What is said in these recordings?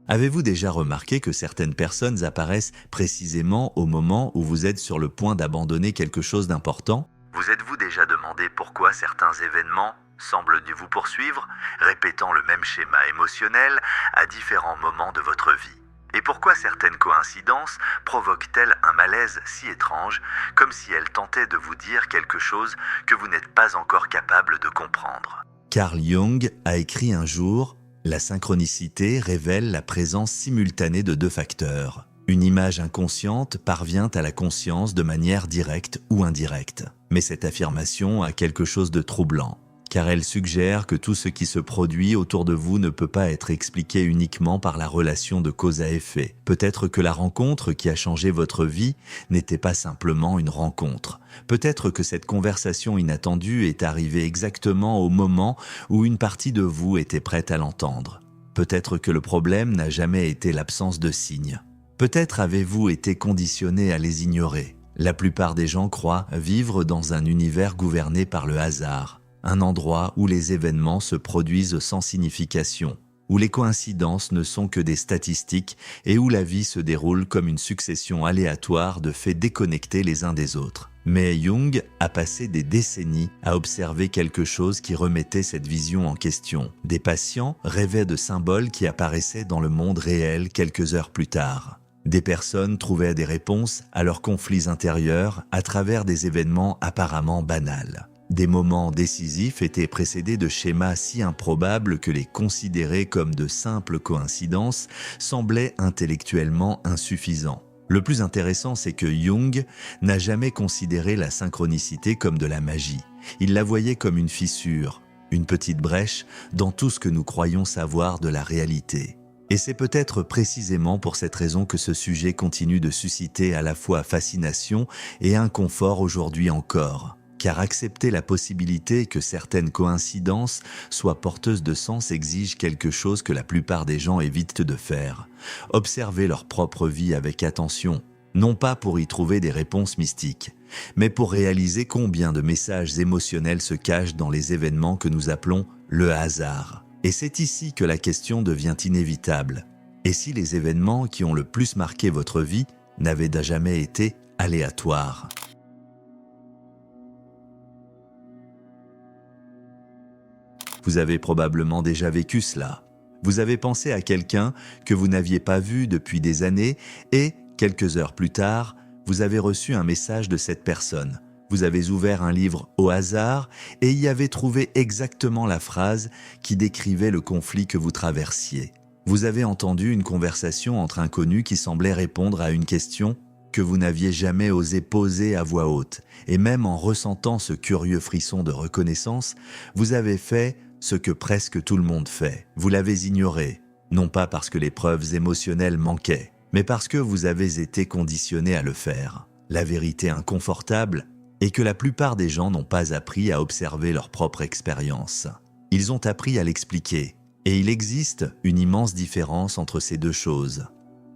Avez-vous déjà remarqué que certaines personnes apparaissent précisément au moment où vous êtes sur le point d'abandonner quelque chose d'important? Vous êtes-vous déjà demandé pourquoi certains événements semblent vous poursuivre, répétant le même schéma émotionnel à différents moments de votre vie? Et pourquoi certaines coïncidences provoquent-elles un malaise si étrange, comme si elles tentaient de vous dire quelque chose que vous n'êtes pas encore capable de comprendre? Carl Jung a écrit un jour: la synchronicité révèle la présence simultanée de deux facteurs. Une image inconsciente parvient à la conscience de manière directe ou indirecte. Mais cette affirmation a quelque chose de troublant, car elle suggère que tout ce qui se produit autour de vous ne peut pas être expliqué uniquement par la relation de cause à effet. Peut-être que la rencontre qui a changé votre vie n'était pas simplement une rencontre. Peut-être que cette conversation inattendue est arrivée exactement au moment où une partie de vous était prête à l'entendre. Peut-être que le problème n'a jamais été l'absence de signes. Peut-être avez-vous été conditionné à les ignorer. La plupart des gens croient vivre dans un univers gouverné par le hasard. Un endroit où les événements se produisent sans signification, où les coïncidences ne sont que des statistiques et où la vie se déroule comme une succession aléatoire de faits déconnectés les uns des autres. Mais Jung a passé des décennies à observer quelque chose qui remettait cette vision en question. Des patients rêvaient de symboles qui apparaissaient dans le monde réel quelques heures plus tard. Des personnes trouvaient des réponses à leurs conflits intérieurs à travers des événements apparemment banals. Des moments décisifs étaient précédés de schémas si improbables que les considérer comme de simples coïncidences semblait intellectuellement insuffisant. Le plus intéressant, c'est que Jung n'a jamais considéré la synchronicité comme de la magie. Il la voyait comme une fissure, une petite brèche dans tout ce que nous croyons savoir de la réalité. Et c'est peut-être précisément pour cette raison que ce sujet continue de susciter à la fois fascination et inconfort aujourd'hui encore. Car accepter la possibilité que certaines coïncidences soient porteuses de sens exige quelque chose que la plupart des gens évitent de faire. Observer leur propre vie avec attention, non pas pour y trouver des réponses mystiques, mais pour réaliser combien de messages émotionnels se cachent dans les événements que nous appelons le hasard. Et c'est ici que la question devient inévitable. Et si les événements qui ont le plus marqué votre vie n'avaient jamais été aléatoires ? Vous avez probablement déjà vécu cela. Vous avez pensé à quelqu'un que vous n'aviez pas vu depuis des années et, quelques heures plus tard, vous avez reçu un message de cette personne. Vous avez ouvert un livre au hasard et y avez trouvé exactement la phrase qui décrivait le conflit que vous traversiez. Vous avez entendu une conversation entre inconnus qui semblait répondre à une question que vous n'aviez jamais osé poser à voix haute. Et même en ressentant ce curieux frisson de reconnaissance, vous avez fait ce que presque tout le monde fait. Vous l'avez ignoré, non pas parce que les preuves émotionnelles manquaient, mais parce que vous avez été conditionné à le faire. La vérité inconfortable est que la plupart des gens n'ont pas appris à observer leur propre expérience. Ils ont appris à l'expliquer, et il existe une immense différence entre ces deux choses.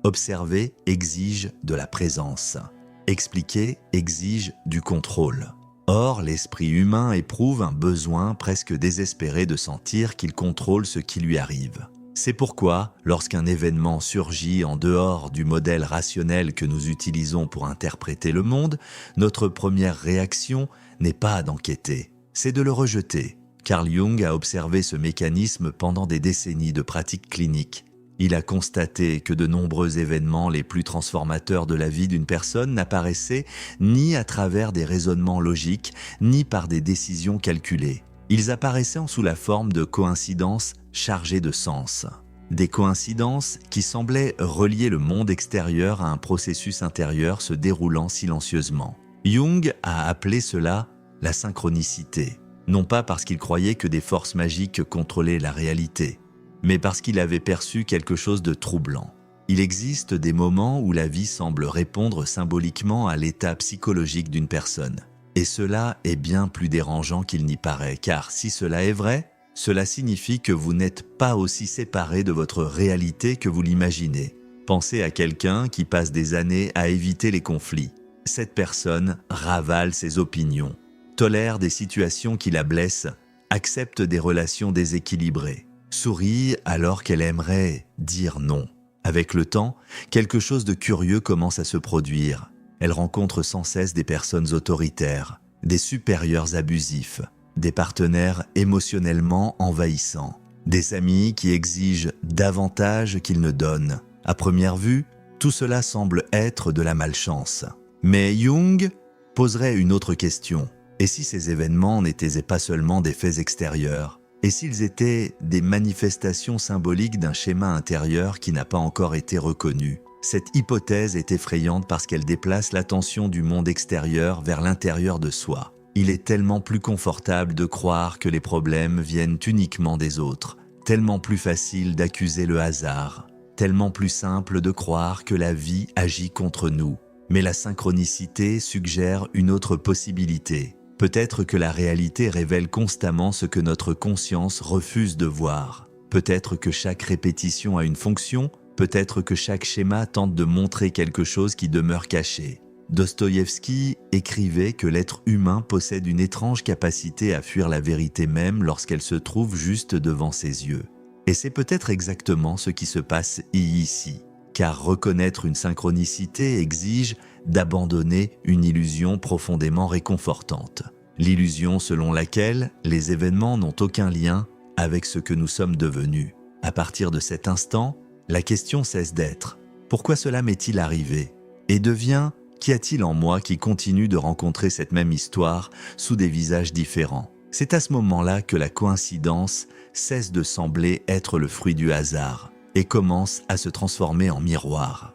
Observer exige de la présence. Expliquer exige du contrôle. Or, l'esprit humain éprouve un besoin presque désespéré de sentir qu'il contrôle ce qui lui arrive. C'est pourquoi, lorsqu'un événement surgit en dehors du modèle rationnel que nous utilisons pour interpréter le monde, notre première réaction n'est pas d'enquêter, c'est de le rejeter. Carl Jung a observé ce mécanisme pendant des décennies de pratiques cliniques. Il a constaté que de nombreux événements les plus transformateurs de la vie d'une personne n'apparaissaient ni à travers des raisonnements logiques, ni par des décisions calculées. Ils apparaissaient sous la forme de coïncidences chargées de sens. Des coïncidences qui semblaient relier le monde extérieur à un processus intérieur se déroulant silencieusement. Jung a appelé cela la synchronicité, non pas parce qu'il croyait que des forces magiques contrôlaient la réalité, mais parce qu'il avait perçu quelque chose de troublant. Il existe des moments où la vie semble répondre symboliquement à l'état psychologique d'une personne. Et cela est bien plus dérangeant qu'il n'y paraît, car si cela est vrai, cela signifie que vous n'êtes pas aussi séparé de votre réalité que vous l'imaginez. Pensez à quelqu'un qui passe des années à éviter les conflits. Cette personne ravale ses opinions, tolère des situations qui la blessent, accepte des relations déséquilibrées, sourit alors qu'elle aimerait dire non. Avec le temps, quelque chose de curieux commence à se produire. Elle rencontre sans cesse des personnes autoritaires, des supérieurs abusifs, des partenaires émotionnellement envahissants, des amis qui exigent davantage qu'ils ne donnent. À première vue, tout cela semble être de la malchance. Mais Jung poserait une autre question. Et si ces événements n'étaient pas seulement des faits extérieurs? Et s'ils étaient des manifestations symboliques d'un schéma intérieur qui n'a pas encore été reconnu? Cette hypothèse est effrayante parce qu'elle déplace l'attention du monde extérieur vers l'intérieur de soi. Il est tellement plus confortable de croire que les problèmes viennent uniquement des autres, tellement plus facile d'accuser le hasard, tellement plus simple de croire que la vie agit contre nous. Mais la synchronicité suggère une autre possibilité. Peut-être que la réalité révèle constamment ce que notre conscience refuse de voir. Peut-être que chaque répétition a une fonction, peut-être que chaque schéma tente de montrer quelque chose qui demeure caché. Dostoïevski écrivait que l'être humain possède une étrange capacité à fuir la vérité même lorsqu'elle se trouve juste devant ses yeux. Et c'est peut-être exactement ce qui se passe ici. Car reconnaître une synchronicité exige d'abandonner une illusion profondément réconfortante. L'illusion selon laquelle les événements n'ont aucun lien avec ce que nous sommes devenus. À partir de cet instant, la question cesse d'être « Pourquoi cela m'est-il arrivé ?» et devient « Qu'y a-t-il en moi qui continue de rencontrer cette même histoire sous des visages différents ?» C'est à ce moment-là que la coïncidence cesse de sembler être le fruit du hasard et commence à se transformer en miroir.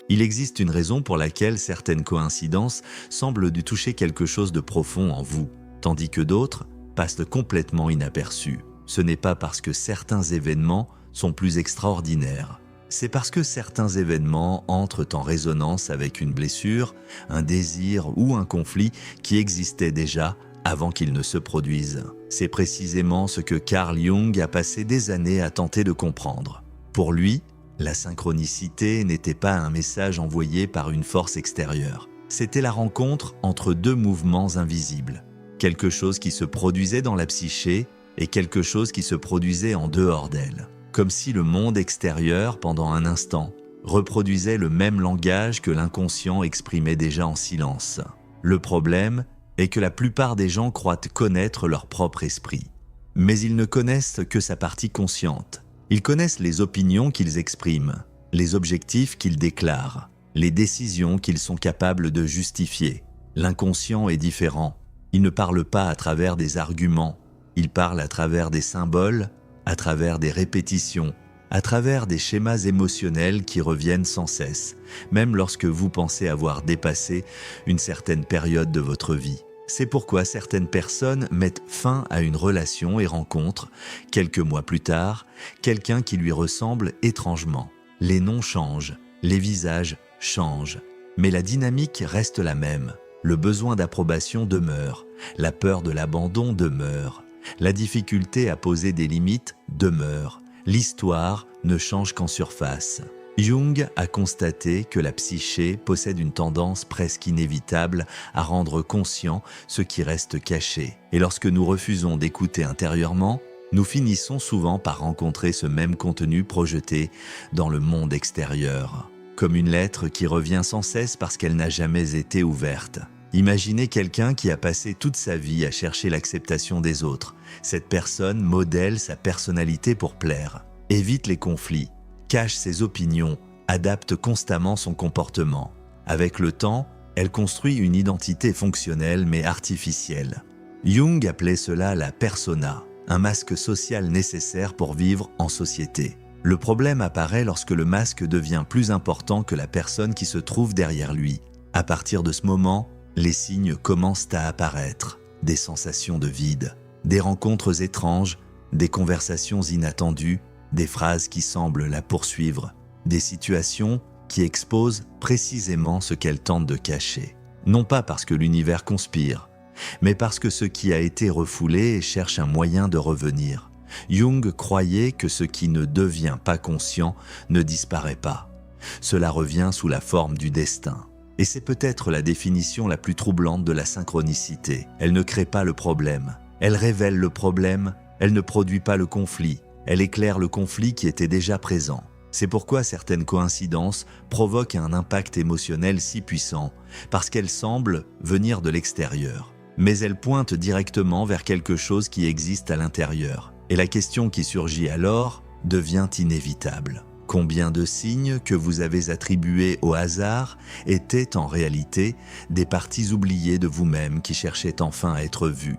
Il existe une raison pour laquelle certaines coïncidences semblent du toucher quelque chose de profond en vous, tandis que d'autres passent complètement inaperçus. Ce n'est pas parce que certains événements sont plus extraordinaires. C'est parce que certains événements entrent en résonance avec une blessure, un désir ou un conflit qui existait déjà avant qu'il ne se produise. C'est précisément ce que Carl Jung a passé des années à tenter de comprendre. Pour lui, la synchronicité n'était pas un message envoyé par une force extérieure. C'était la rencontre entre deux mouvements invisibles. Quelque chose qui se produisait dans la psyché et quelque chose qui se produisait en dehors d'elle. Comme si le monde extérieur, pendant un instant, reproduisait le même langage que l'inconscient exprimait déjà en silence. Le problème est que la plupart des gens croient connaître leur propre esprit. Mais ils ne connaissent que sa partie consciente. Ils connaissent les opinions qu'ils expriment, les objectifs qu'ils déclarent, les décisions qu'ils sont capables de justifier. L'inconscient est différent. Il ne parle pas à travers des arguments, il parle à travers des symboles, à travers des répétitions, à travers des schémas émotionnels qui reviennent sans cesse, même lorsque vous pensez avoir dépassé une certaine période de votre vie. C'est pourquoi certaines personnes mettent fin à une relation et rencontrent, quelques mois plus tard, quelqu'un qui lui ressemble étrangement. Les noms changent, les visages changent, mais la dynamique reste la même. Le besoin d'approbation demeure, la peur de l'abandon demeure, la difficulté à poser des limites demeure. L'histoire ne change qu'en surface. Jung a constaté que la psyché possède une tendance presque inévitable à rendre conscient ce qui reste caché. Et lorsque nous refusons d'écouter intérieurement, nous finissons souvent par rencontrer ce même contenu projeté dans le monde extérieur, comme une lettre qui revient sans cesse parce qu'elle n'a jamais été ouverte. Imaginez quelqu'un qui a passé toute sa vie à chercher l'acceptation des autres. Cette personne modèle sa personnalité pour plaire, évite les conflits, cache ses opinions, adapte constamment son comportement. Avec le temps, elle construit une identité fonctionnelle mais artificielle. Jung appelait cela la persona, un masque social nécessaire pour vivre en société. Le problème apparaît lorsque le masque devient plus important que la personne qui se trouve derrière lui. À partir de ce moment, les signes commencent à apparaître, des sensations de vide, des rencontres étranges, des conversations inattendues, des phrases qui semblent la poursuivre, des situations qui exposent précisément ce qu'elle tente de cacher. Non pas parce que l'univers conspire, mais parce que ce qui a été refoulé cherche un moyen de revenir. Jung croyait que ce qui ne devient pas conscient ne disparaît pas. Cela revient sous la forme du destin. Et c'est peut-être la définition la plus troublante de la synchronicité. Elle ne crée pas le problème, elle révèle le problème, Elle ne produit pas le conflit, elle éclaire le conflit qui était déjà présent. C'est pourquoi certaines coïncidences provoquent un impact émotionnel si puissant, parce qu'elles semblent venir de l'extérieur. Mais elles pointent directement vers quelque chose qui existe à l'intérieur. Et la question qui surgit alors devient inévitable. Combien de signes que vous avez attribués au hasard étaient en réalité des parties oubliées de vous-même qui cherchaient enfin à être vues?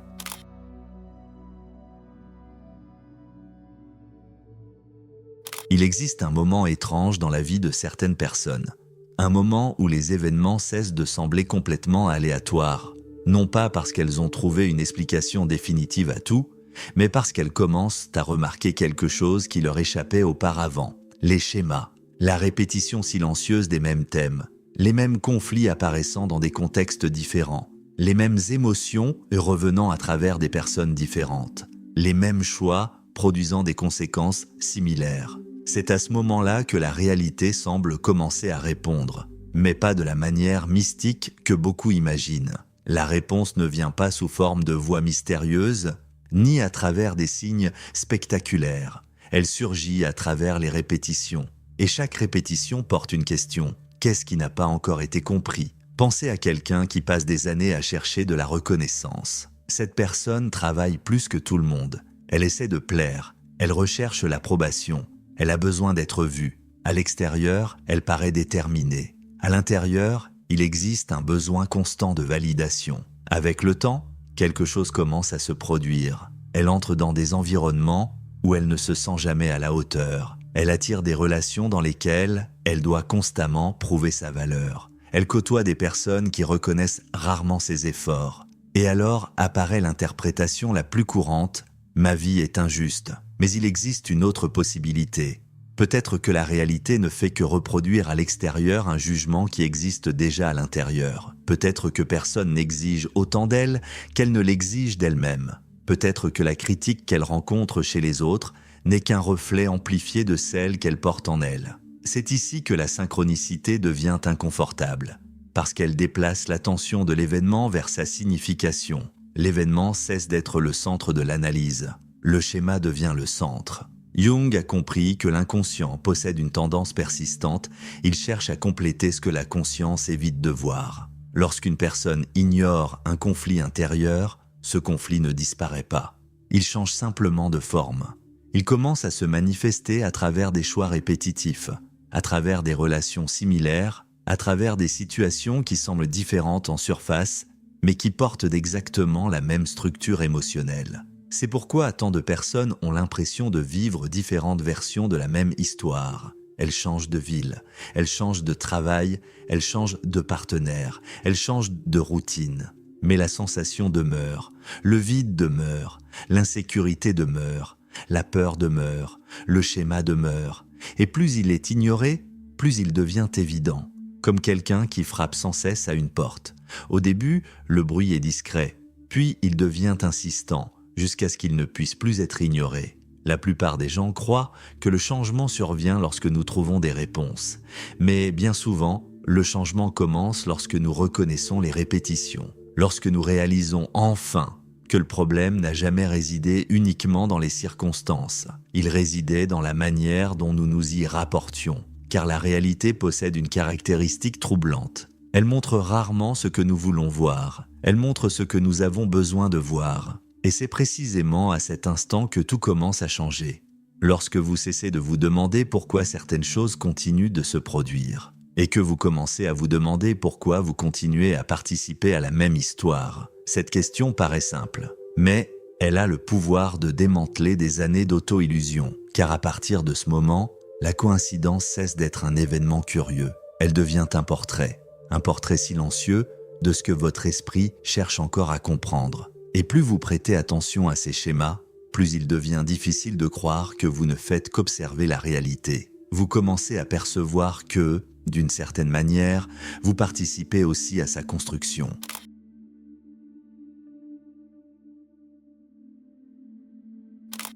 Il existe un moment étrange dans la vie de certaines personnes. Un moment où les événements cessent de sembler complètement aléatoires. Non pas parce qu'elles ont trouvé une explication définitive à tout, mais parce qu'elles commencent à remarquer quelque chose qui leur échappait auparavant. Les schémas, la répétition silencieuse des mêmes thèmes, les mêmes conflits apparaissant dans des contextes différents, les mêmes émotions revenant à travers des personnes différentes, les mêmes choix produisant des conséquences similaires. C'est à ce moment-là que la réalité semble commencer à répondre, mais pas de la manière mystique que beaucoup imaginent. La réponse ne vient pas sous forme de voix mystérieuse, ni à travers des signes spectaculaires. Elle surgit à travers les répétitions. Et chaque répétition porte une question. Qu'est-ce qui n'a pas encore été compris? Pensez à quelqu'un qui passe des années à chercher de la reconnaissance. Cette personne travaille plus que tout le monde. Elle essaie de plaire. Elle recherche l'approbation. Elle a besoin d'être vue. À l'extérieur, elle paraît déterminée. À l'intérieur, il existe un besoin constant de validation. Avec le temps, quelque chose commence à se produire. Elle entre dans des environnements où elle ne se sent jamais à la hauteur. Elle attire des relations dans lesquelles elle doit constamment prouver sa valeur. Elle côtoie des personnes qui reconnaissent rarement ses efforts. Et alors apparaît l'interprétation la plus courante: « Ma vie est injuste ». Mais il existe une autre possibilité. Peut-être que la réalité ne fait que reproduire à l'extérieur un jugement qui existe déjà à l'intérieur. Peut-être que personne n'exige autant d'elle qu'elle ne l'exige d'elle-même. Peut-être que la critique qu'elle rencontre chez les autres n'est qu'un reflet amplifié de celle qu'elle porte en elle. C'est ici que la synchronicité devient inconfortable, parce qu'elle déplace l'attention de l'événement vers sa signification. L'événement cesse d'être le centre de l'analyse. Le schéma devient le centre. Jung a compris que l'inconscient possède une tendance persistante, il cherche à compléter ce que la conscience évite de voir. Lorsqu'une personne ignore un conflit intérieur, ce conflit ne disparaît pas. Il change simplement de forme. Il commence à se manifester à travers des choix répétitifs, à travers des relations similaires, à travers des situations qui semblent différentes en surface, mais qui portent exactement la même structure émotionnelle. C'est pourquoi tant de personnes ont l'impression de vivre différentes versions de la même histoire. Elles changent de ville, elles changent de travail, elles changent de partenaire, elles changent de routine. Mais la sensation demeure, le vide demeure, l'insécurité demeure, la peur demeure, le schéma demeure. Et plus il est ignoré, plus il devient évident, comme quelqu'un qui frappe sans cesse à une porte. Au début, le bruit est discret, puis il devient insistant, jusqu'à ce qu'il ne puisse plus être ignoré. La plupart des gens croient que le changement survient lorsque nous trouvons des réponses. Mais bien souvent, le changement commence lorsque nous reconnaissons les répétitions, lorsque nous réalisons enfin que le problème n'a jamais résidé uniquement dans les circonstances. Il résidait dans la manière dont nous nous y rapportions, car la réalité possède une caractéristique troublante. Elle montre rarement ce que nous voulons voir, elle montre ce que nous avons besoin de voir. Et c'est précisément à cet instant que tout commence à changer. Lorsque vous cessez de vous demander pourquoi certaines choses continuent de se produire, et que vous commencez à vous demander pourquoi vous continuez à participer à la même histoire. Cette question paraît simple, mais elle a le pouvoir de démanteler des années d'auto-illusion, car à partir de ce moment, la coïncidence cesse d'être un événement curieux. Elle devient un portrait silencieux de ce que votre esprit cherche encore à comprendre. Et plus vous prêtez attention à ces schémas, plus il devient difficile de croire que vous ne faites qu'observer la réalité. Vous commencez à percevoir que, d'une certaine manière, vous participez aussi à sa construction.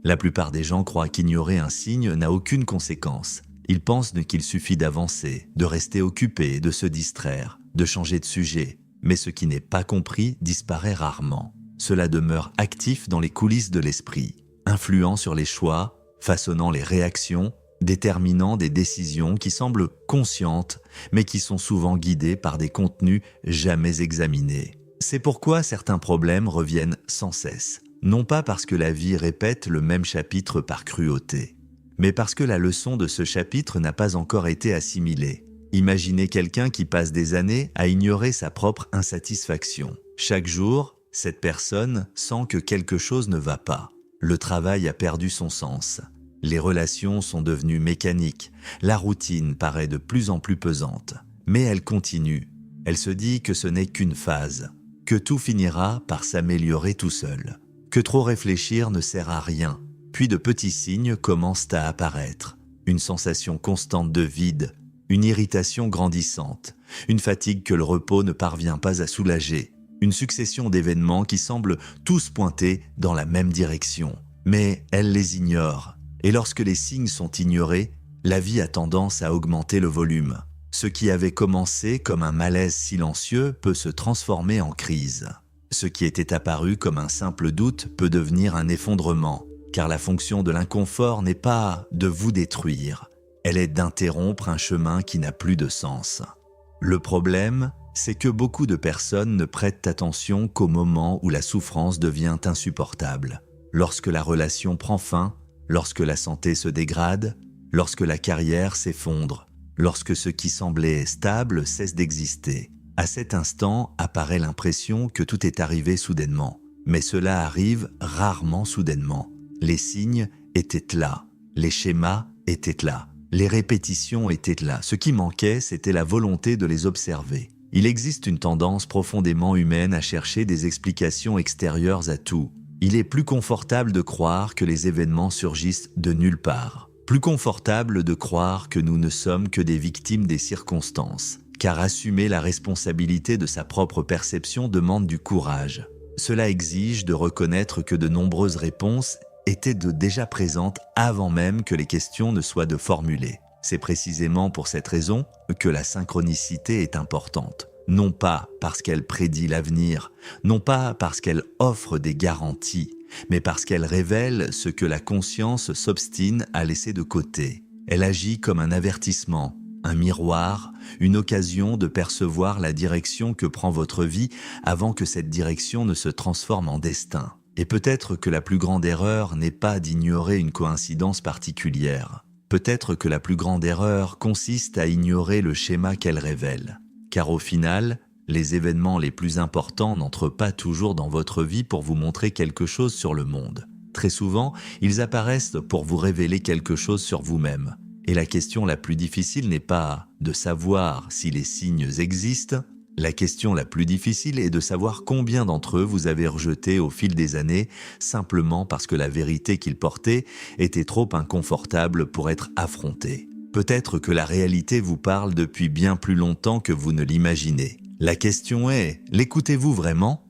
La plupart des gens croient qu'ignorer un signe n'a aucune conséquence. Ils pensent qu'il suffit d'avancer, de rester occupé, de se distraire, de changer de sujet. Mais ce qui n'est pas compris disparaît rarement. Cela demeure actif dans les coulisses de l'esprit. influant sur les choix, façonnant les réactions, déterminant des décisions qui semblent conscientes, mais qui sont souvent guidées par des contenus jamais examinés. C'est pourquoi certains problèmes reviennent sans cesse, non pas parce que la vie répète le même chapitre par cruauté, mais parce que la leçon de ce chapitre n'a pas encore été assimilée. Imaginez quelqu'un qui passe des années à ignorer sa propre insatisfaction. Chaque jour, cette personne sent que quelque chose ne va pas. Le travail a perdu son sens. Les relations sont devenues mécaniques. La routine paraît de plus en plus pesante. Mais elle continue. Elle se dit que ce n'est qu'une phase, que tout finira par s'améliorer tout seul, que trop réfléchir ne sert à rien. Puis de petits signes commencent à apparaître. Une sensation constante de vide, une irritation grandissante, une fatigue que le repos ne parvient pas à soulager, une succession d'événements qui semblent tous pointer dans la même direction. Mais elle les ignore. Et lorsque les signes sont ignorés, la vie a tendance à augmenter le volume. Ce qui avait commencé comme un malaise silencieux peut se transformer en crise. Ce qui était apparu comme un simple doute peut devenir un effondrement, car la fonction de l'inconfort n'est pas de vous détruire, elle est d'interrompre un chemin qui n'a plus de sens. Le problème, c'est que beaucoup de personnes ne prêtent attention qu'au moment où la souffrance devient insupportable. Lorsque la relation prend fin, lorsque la santé se dégrade, lorsque la carrière s'effondre, lorsque ce qui semblait stable cesse d'exister. À cet instant apparaît l'impression que tout est arrivé soudainement. Mais cela arrive rarement soudainement. Les signes étaient là, les schémas étaient là, les répétitions étaient là. Ce qui manquait, c'était la volonté de les observer. Il existe une tendance profondément humaine à chercher des explications extérieures à tout. Il est plus confortable de croire que les événements surgissent de nulle part. Plus confortable de croire que nous ne sommes que des victimes des circonstances. Car assumer la responsabilité de sa propre perception demande du courage. Cela exige de reconnaître que de nombreuses réponses étaient déjà présentes avant même que les questions ne soient de formuler. C'est précisément pour cette raison que la synchronicité est importante. Non pas parce qu'elle prédit l'avenir, non pas parce qu'elle offre des garanties, mais parce qu'elle révèle ce que la conscience s'obstine à laisser de côté. Elle agit comme un avertissement, un miroir, une occasion de percevoir la direction que prend votre vie avant que cette direction ne se transforme en destin. Et peut-être que la plus grande erreur n'est pas d'ignorer une coïncidence particulière. Peut-être que la plus grande erreur consiste à ignorer le schéma qu'elle révèle. Car au final, les événements les plus importants n'entrent pas toujours dans votre vie pour vous montrer quelque chose sur le monde. Très souvent, ils apparaissent pour vous révéler quelque chose sur vous-même. Et la question la plus difficile n'est pas de savoir si les signes existent. La question la plus difficile est de savoir combien d'entre eux vous avez rejetés au fil des années simplement parce que la vérité qu'ils portaient était trop inconfortable pour être affrontée. Peut-être que la réalité vous parle depuis bien plus longtemps que vous ne l'imaginez. La question est, l'écoutez-vous vraiment ?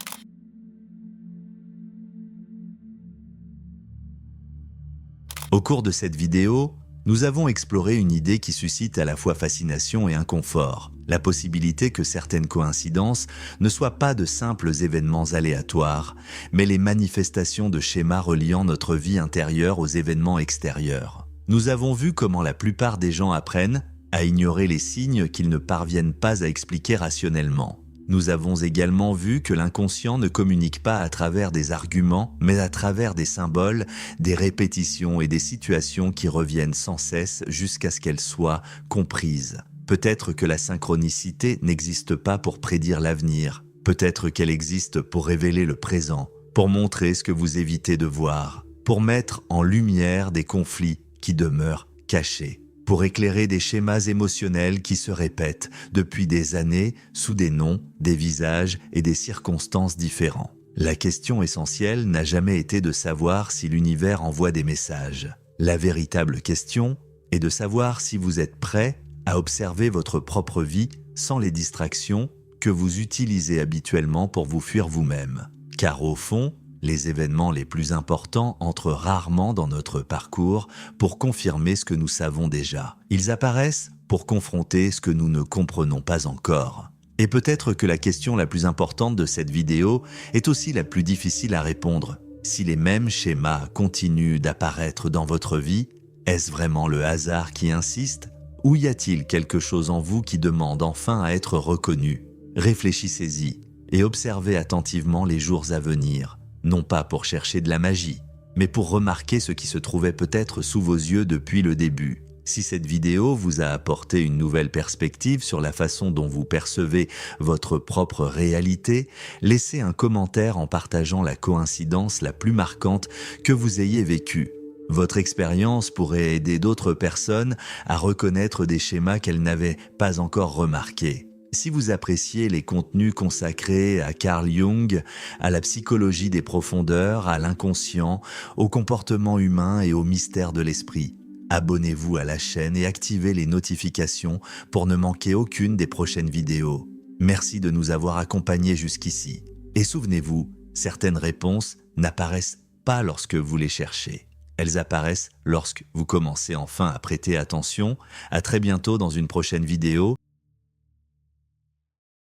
Au cours de cette vidéo, nous avons exploré une idée qui suscite à la fois fascination et inconfort, la possibilité que certaines coïncidences ne soient pas de simples événements aléatoires, mais les manifestations de schémas reliant notre vie intérieure aux événements extérieurs. Nous avons vu comment la plupart des gens apprennent à ignorer les signes qu'ils ne parviennent pas à expliquer rationnellement. Nous avons également vu que l'inconscient ne communique pas à travers des arguments, mais à travers des symboles, des répétitions et des situations qui reviennent sans cesse jusqu'à ce qu'elles soient comprises. Peut-être que la synchronicité n'existe pas pour prédire l'avenir. Peut-être qu'elle existe pour révéler le présent, pour montrer ce que vous évitez de voir, pour mettre en lumière des conflits qui demeurent cachés, pour éclairer des schémas émotionnels qui se répètent depuis des années sous des noms, des visages et des circonstances différents. La question essentielle n'a jamais été de savoir si l'univers envoie des messages. La véritable question est de savoir si vous êtes prêt à observer votre propre vie sans les distractions que vous utilisez habituellement pour vous fuir vous-même. Car au fond, les événements les plus importants entrent rarement dans notre parcours pour confirmer ce que nous savons déjà. Ils apparaissent pour confronter ce que nous ne comprenons pas encore. Et peut-être que la question la plus importante de cette vidéo est aussi la plus difficile à répondre. Si les mêmes schémas continuent d'apparaître dans votre vie, est-ce vraiment le hasard qui insiste? Ou y a-t-il quelque chose en vous qui demande enfin à être reconnu? Réfléchissez-y et observez attentivement les jours à venir, non pas pour chercher de la magie, mais pour remarquer ce qui se trouvait peut-être sous vos yeux depuis le début. Si cette vidéo vous a apporté une nouvelle perspective sur la façon dont vous percevez votre propre réalité, laissez un commentaire en partageant la coïncidence la plus marquante que vous ayez vécue. Votre expérience pourrait aider d'autres personnes à reconnaître des schémas qu'elles n'avaient pas encore remarqués. Si vous appréciez les contenus consacrés à Carl Jung, à la psychologie des profondeurs, à l'inconscient, au comportement humain et au mystère de l'esprit, abonnez-vous à la chaîne et activez les notifications pour ne manquer aucune des prochaines vidéos. Merci de nous avoir accompagnés jusqu'ici. Et souvenez-vous, certaines réponses n'apparaissent pas lorsque vous les cherchez. Elles apparaissent lorsque vous commencez enfin à prêter attention. À très bientôt dans une prochaine vidéo.